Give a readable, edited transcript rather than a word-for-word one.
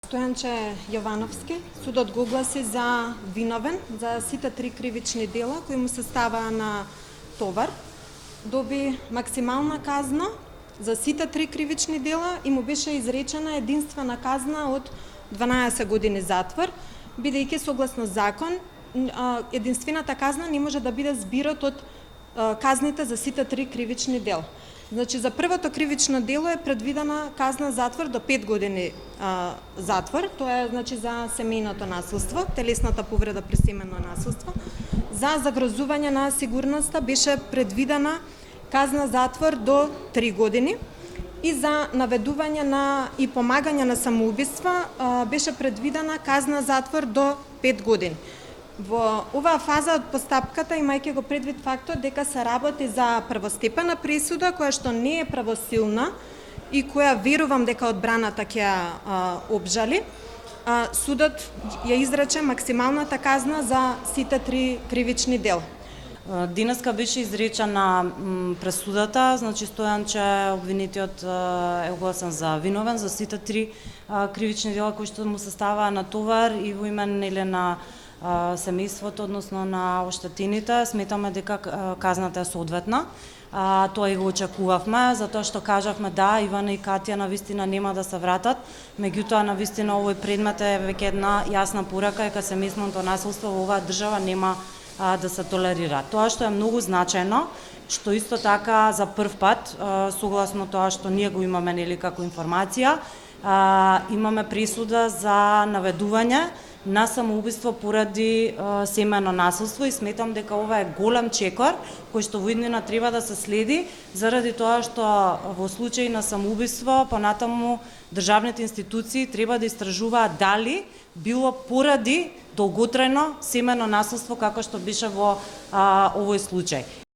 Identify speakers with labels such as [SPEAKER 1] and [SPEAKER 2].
[SPEAKER 1] Стојанче Јовановски, судот го огласи за виновен за сите 3 кривични дела кои му се ставаа на товар. Доби максимална казна за сите 3 кривични дела и му беше изречена единствена казна од 12 години затвор, бидејќи согласно закон единствената казна не може да биде збирот од казните за сите 3 кривични дела. Значи, за првото кривично дело е предвидена казна затвор до 5 години затвор, тоа е значи за семејното насилство, телесната повреда при семејно насилство. За загрозување на сигурноста беше предвидена казна затвор до 3 години и за наведување на и помагање на самоубиства беше предвидена казна затвор до 5 години. Во оваа фаза од постапката, имајќи го предвид фактот дека се работи за првостепена пресуда која што не е правосилна и која верувам дека одбраната ќе ја обжали, судот ја изрече максималната казна за сите 3 кривични дела.
[SPEAKER 2] Денеска беше изречена пресудата, значи Стојанче обвинетиот е огласен за виновен за сите 3 кривични дела кои што му се ставаа на товар и во име на семејството, односно на оштетените. Сметаме дека казната е соодветна. Тоа и го очекувавме, затоа што кажавме да, Ивана и Катја навистина нема да се вратат, меѓутоа навистина овој предмет е веќе една јасна порака дека семејното насилство во оваа држава нема да се толерира. Тоа што е многу значајно, што исто така за прв пат, согласно тоа што ние го имаме нели како информација, имаме пресуда за наведување на самоубиство поради семејно насилство и сметам дека ова е голем чекор кој што во иднина треба да се следи, заради тоа што во случај на самоубиство понатаму државните институции треба да истражуваат дали било поради долготрајно семејно насилство како што беше во овој случај.